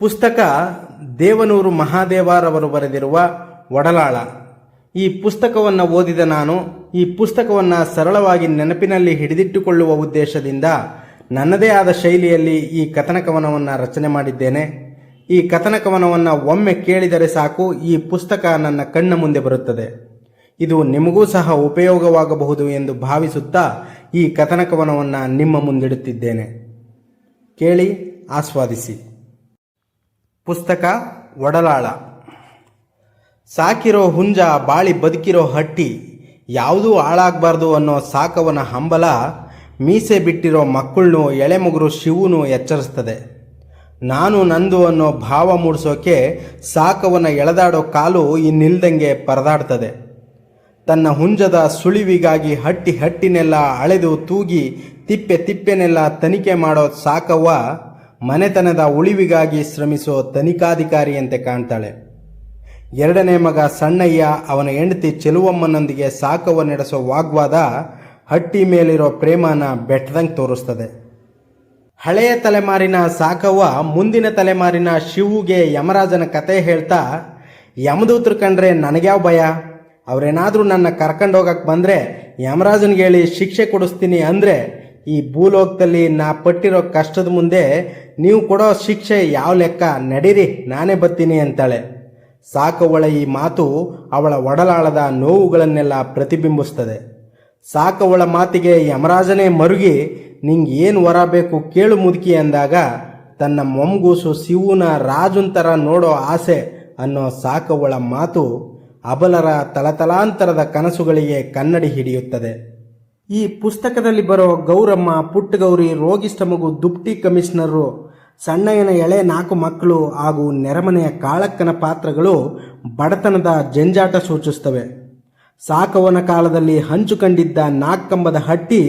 ಪುಸ್ತಕ ದೇವನೂರು ಮಹಾದೇವರವರು ಬರೆದಿರುವ ಒಡಲಾಳ. ಈ ಪುಸ್ತಕವನ್ನು ಓದಿದ ನಾನು ಈ ಪುಸ್ತಕವನ್ನು ಸರಳವಾಗಿ ನೆನಪಿನಲ್ಲಿ ಹಿಡಿದಿಟ್ಟುಕೊಳ್ಳುವ ಉದ್ದೇಶದಿಂದ ನನ್ನದೇ ಆದ ಶೈಲಿಯಲ್ಲಿ ಈ ಕಥನಕವನವನ್ನು ರಚನೆ ಮಾಡಿದ್ದೇನೆ. ಈ ಕಥನಕವನವನ್ನು ಒಮ್ಮೆ ಕೇಳಿದರೆ ಸಾಕು ಈ ಪುಸ್ತಕ ನನ್ನ ಕಣ್ಣ ಮುಂದೆ ಬರುತ್ತದೆ. ಇದು ನಿಮಗೂ ಸಹ ಉಪಯೋಗವಾಗಬಹುದು ಎಂದು ಭಾವಿಸುತ್ತಾ ಈ ಕಥನಕವನವನ್ನು ನಿಮ್ಮ ಮುಂದಿಡುತ್ತಿದ್ದೇನೆ. ಕೇಳಿ, ಆಸ್ವಾದಿಸಿ. ಪುಸ್ತಕ ಒಡಲಾಳ. ಸಾಕಿರೋ ಹುಂಜ ಬಾಳಿ ಬದುಕಿರೋ ಹಟ್ಟಿ, ಯಾವುದೂ ಹಾಳಾಗಬಾರ್ದು ಅನ್ನೋ ಸಾಕವನ ಹಂಬಲ ಮೀಸೆ ಬಿಟ್ಟಿರೋ ಮಕ್ಕಳನ್ನು ಎಳೆಮಗುರು ಶಿವನು ಎಚ್ಚರಿಸ್ತದೆ. ನಾನು ನಂದು ಅನ್ನೋ ಭಾವ ಮೂಡಿಸೋಕೆ ಸಾಕವನ ಎಳೆದಾಡೋ ಕಾಲು ಇನ್ನಿಲ್ದಂಗೆ ಪರದಾಡ್ತದೆ. ತನ್ನ ಹುಂಜದ ಸುಳಿವಿಗಾಗಿ ಹಟ್ಟಿನೆಲ್ಲ ಅಳೆದು ತೂಗಿ ತಿಪ್ಪೆನೆಲ್ಲ ತನಿಖೆ ಮಾಡೋ ಸಾಕವ್ವ ಮನೆತನದ ಉಳಿವಿಗಾಗಿ ಶ್ರಮಿಸೋ ತನಿಖಾಧಿಕಾರಿಯಂತೆ ಕಾಣ್ತಾಳೆ. ಎರಡನೇ ಮಗ ಸಣ್ಣಯ್ಯ ಅವನ ಹೆಂಡತಿ ಚೆಲುವಮ್ಮನೊಂದಿಗೆ ಸಾಕವ್ವ ನಡೆಸೋ ವಾಗ್ವಾದ ಹಟ್ಟಿ ಮೇಲಿರೋ ಪ್ರೇಮನ ಬೆಟ್ಟದಂಗೆ ತೋರಿಸ್ತದೆ. ಹಳೆಯ ತಲೆಮಾರಿನ ಸಾಕವ್ವ ಮುಂದಿನ ತಲೆಮಾರಿನ ಶಿವುಗೆ ಯಮರಾಜನ ಕತೆ ಹೇಳ್ತಾ, ಯಮದೂತರು ಕಂಡ್ರೆ ನನಗ್ಯಾವ ಭಯ, ಅವರೇನಾದರೂ ನನ್ನ ಕರ್ಕೊಂಡೋಗಕ್ಕೆ ಬಂದರೆ ಯಮರಾಜನಿಗೆ ಹೇಳಿ ಶಿಕ್ಷೆ ಕೊಡಿಸ್ತೀನಿ ಅಂದರೆ ಈ ಭೂಲೋಕದಲ್ಲಿ ನಾ ಪಟ್ಟಿರೋ ಕಷ್ಟದ ಮುಂದೆ ನೀವು ಕೊಡೋ ಶಿಕ್ಷೆ ಯಾವ ಲೆಕ್ಕ, ನಡೀರಿ ನಾನೇ ಬರ್ತೀನಿ ಅಂತಾಳೆ. ಸಾಕವ್ವಳ ಈ ಮಾತು ಅವಳ ಒಡಲಾಳದ ನೋವುಗಳನ್ನೆಲ್ಲ ಪ್ರತಿಬಿಂಬಿಸ್ತದೆ. ಸಾಕವ್ವಳ ಮಾತಿಗೆ ಯಮರಾಜನೇ ಮರುಗಿ, ನಿಂಗೆ ಏನು ವರ ಬೇಕು ಕೇಳು ಮುದುಕಿ ಅಂದಾಗ ತನ್ನ ಮೊಮ್ಮಗೂಸು ಶಿವನ ರಾಜುಂತರ ನೋಡೋ ಆಸೆ ಅನ್ನೋ ಸಾಕವ್ವಳ ಮಾತು ಅಬಲರ ತಲತಲಾಂತರದ ಕನಸುಗಳಿಗೆ ಕನ್ನಡಿ ಹಿಡಿಯುತ್ತದೆ. ಈ ಪುಸ್ತಕದಲ್ಲಿ ಬರೋ ಗೌರಮ್ಮ, ಪುಟ್ಟಗೌರಿ, ರೋಗಿಷ್ಠ ಮಗು, ದುಪ್ಟಿ ಕಮಿಷನರು, ಸಣ್ಣಯ್ಯನ ಎಳೆ 4 ಮಕ್ಕಳು ಹಾಗೂ ನೆರೆಮನೆಯ ಕಾಳಕ್ಕನ ಪಾತ್ರಗಳು ಬಡತನದ ಜಂಜಾಟ ಸೂಚಿಸ್ತವೆ. ಸಾಕವನ ಕಾಲದಲ್ಲಿ ಹಂಚು ಕಂಡಿದ್ದ 4 ಕಂಬದ ಹಟ್ಟಿ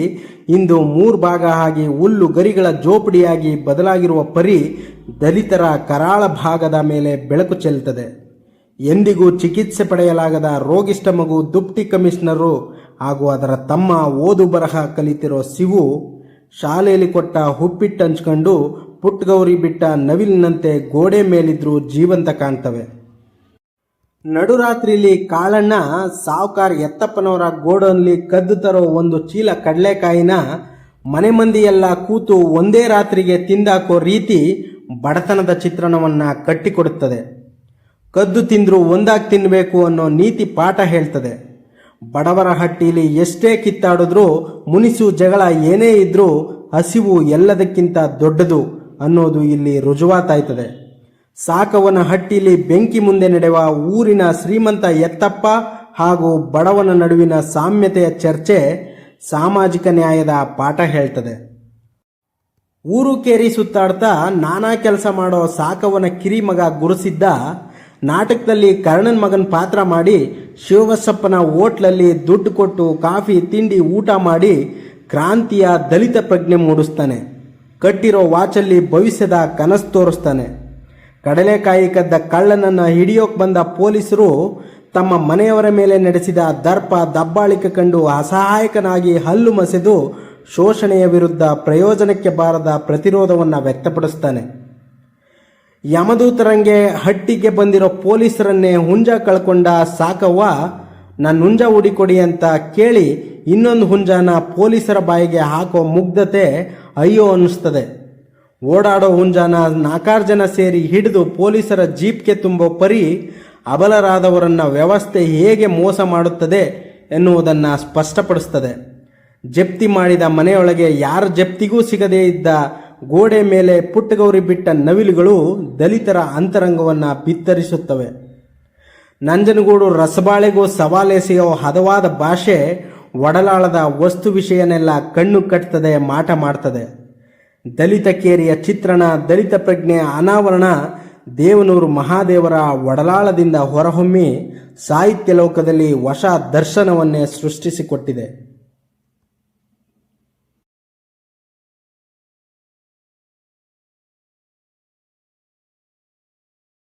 ಇಂದು 3 ಭಾಗ ಆಗಿ ಹುಲ್ಲು ಗರಿಗಳ ಜೋಪಡಿಯಾಗಿ ಬದಲಾಗಿರುವ ಪರಿ ದಲಿತರ ಕರಾಳ ಭಾಗದ ಮೇಲೆ ಬೆಳಕು ಚೆಲ್ಲುತ್ತದೆ. ಎಂದಿಗೂ ಚಿಕಿತ್ಸೆ ಪಡೆಯಲಾಗದ ರೋಗಿಷ್ಠ ಮಗು, ದುಪ್ಟಿ ಕಮಿಷನರು ಹಾಗೂ ಅದರ ತಮ್ಮ ಓದು ಬರಹ ಕಲಿತಿರೋ ಶಿವು ಶಾಲೆಯಲ್ಲಿ ಕೊಟ್ಟ ಹುಪ್ಪಿಟ್ಟು ಹಂಚ್ಕೊಂಡು ಪುಟ್ಟಗೌರಿ ಬಿಟ್ಟ ನವಿಲಿನಂತೆ ಗೋಡೆ ಮೇಲಿದ್ರೂ ಜೀವಂತ ಕಾಣ್ತವೆ. ನಡುರಾತ್ರಿಲಿ ಕಾಳಣ್ಣ ಸಾವುಕಾರ ಎತ್ತಪ್ಪನವರ ಗೋಡನ್ಲಿ ಕದ್ದು ತರೋ 1 ಚೀಲ ಕಡಲೆಕಾಯಿನ ಮನೆ ಮಂದಿಯೆಲ್ಲ ಕೂತು ಒಂದೇ ರಾತ್ರಿಗೆ ತಿಂದಾಕೋ ರೀತಿ ಬಡತನದ ಚಿತ್ರಣವನ್ನು ಕಟ್ಟಿಕೊಡುತ್ತದೆ. ಕದ್ದು ತಿಂದರೂ ಒಂದಾಗಿ ತಿನ್ನಬೇಕು ಅನ್ನೋ ನೀತಿ ಪಾಠ ಹೇಳ್ತದೆ. ಬಡವರ ಹಟ್ಟಿಲಿ ಎಷ್ಟೇ ಕಿತ್ತಾಡಿದ್ರೂ, ಮುನಿಸು ಜಗಳ ಏನೇ ಇದ್ರೂ ಹಸಿವು ಎಲ್ಲದಕ್ಕಿಂತ ದೊಡ್ಡದು ಅನ್ನೋದು ಇಲ್ಲಿ ರುಜುವಾತಾಯ್ತದೆ. ಸಾಕವನ ಹಟ್ಟಿಲಿ ಬೆಂಕಿ ಮುಂದೆ ನಡೆಯುವ ಊರಿನ ಶ್ರೀಮಂತ ಎತ್ತಪ್ಪ ಹಾಗೂ ಬಡವನ ನಡುವಿನ ಸಾಮ್ಯತೆಯ ಚರ್ಚೆ ಸಾಮಾಜಿಕ ನ್ಯಾಯದ ಪಾಠ ಹೇಳ್ತದೆ. ಊರು ಕೇರಿ ಸುತ್ತಾಡ್ತಾ ನಾನಾ ಕೆಲಸ ಮಾಡೋ ಸಾಕವನ ಕಿರಿಮಗ ಗುರುಸಿದ್ದ ನಾಟಕದಲ್ಲಿ ಕರ್ಣನ್ ಮಗನ ಪಾತ್ರ ಮಾಡಿ ಶಿವಬಸಪ್ಪನ ಹೋಟ್ಲಲ್ಲಿ ದುಡ್ಡು ಕೊಟ್ಟು ಕಾಫಿ ತಿಂಡಿ ಊಟ ಮಾಡಿ ಕ್ರಾಂತಿಯ ದಲಿತ ಪ್ರಜ್ಞೆ ಮೂಡಿಸ್ತಾನೆ. ಕಟ್ಟಿರೋ ವಾಚಲ್ಲಿ ಭವಿಷ್ಯದ ಕನಸು ತೋರಿಸ್ತಾನೆ. ಕಡಲೆಕಾಯಿ ಕದ್ದ ಕಳ್ಳನನ್ನು ಹಿಡಿಯೋಕೆ ಬಂದ ಪೊಲೀಸರು ತಮ್ಮ ಮನೆಯವರ ಮೇಲೆ ನಡೆಸಿದ ದರ್ಪ ದಬ್ಬಾಳಿಕೆ ಕಂಡು ಅಸಹಾಯಕನಾಗಿ ಹಲ್ಲು ಮಸೆದು ಶೋಷಣೆಯ ವಿರುದ್ಧ ಪ್ರಯೋಜನಕ್ಕೆ ಬಾರದ ಪ್ರತಿರೋಧವನ್ನು ವ್ಯಕ್ತಪಡಿಸ್ತಾನೆ. ಯಮದೂತರಂಗೆ ಹಟ್ಟಿಗೆ ಬಂದಿರೋ ಪೊಲೀಸರನ್ನೇ ಹುಂಜ ಕಳ್ಕೊಂಡ ಸಾಕವ್ವ ನನ್ನ ಹುಂಜ ಹುಡಿಕೊಡಿ ಅಂತ ಕೇಳಿ ಇನ್ನೊಂದು ಹುಂಜನ ಪೊಲೀಸರ ಬಾಯಿಗೆ ಹಾಕೋ ಮುಗ್ಧತೆ ಅಯ್ಯೋ ಅನ್ನಿಸ್ತದೆ. ಓಡಾಡೋ ಹುಂಜನ 4 ಜನ ಸೇರಿ ಹಿಡಿದು ಪೊಲೀಸರ ಜೀಪ್ಗೆ ತುಂಬೋ ಪರಿ ಅಬಲರಾದವರನ್ನ ವ್ಯವಸ್ಥೆ ಹೇಗೆ ಮೋಸ ಮಾಡುತ್ತದೆ ಎನ್ನುವುದನ್ನು ಸ್ಪಷ್ಟಪಡಿಸ್ತದೆ. ಜಪ್ತಿ ಮಾಡಿದ ಮನೆಯೊಳಗೆ ಯಾರ ಜಪ್ತಿಗೂ ಸಿಗದೇ ಇದ್ದ ಗೋಡೆ ಮೇಲೆ ಪುಟ್ಟಗೌರಿ ಬಿಟ್ಟ ನವಿಲುಗಳು ದಲಿತರ ಅಂತರಂಗವನ್ನು ಬಿತ್ತರಿಸುತ್ತವೆ. ನಂಜನಗೂಡು ರಸಬಾಳೆಗೂ ಸವಾಲೆಸೆಯೋ ಹದವಾದ ಭಾಷೆ ಒಡಲಾಳದ ವಸ್ತು ವಿಷಯನೆಲ್ಲ ಕಣ್ಣು ಕಟ್ತದೆ, ಮಾಟ ಮಾಡ್ತದೆ. ದಲಿತ ಕೇರಿಯ ಚಿತ್ರಣ, ದಲಿತ ಪ್ರಜ್ಞೆಯ ಅನಾವರಣ ದೇವನೂರು ಮಹಾದೇವರ ಒಡಲಾಳದಿಂದ ಹೊರಹೊಮ್ಮಿ ಸಾಹಿತ್ಯ ಲೋಕದಲ್ಲಿ ಹೊಸ ದರ್ಶನವನ್ನೇ ಸೃಷ್ಟಿಸಿಕೊಟ್ಟಿದೆ.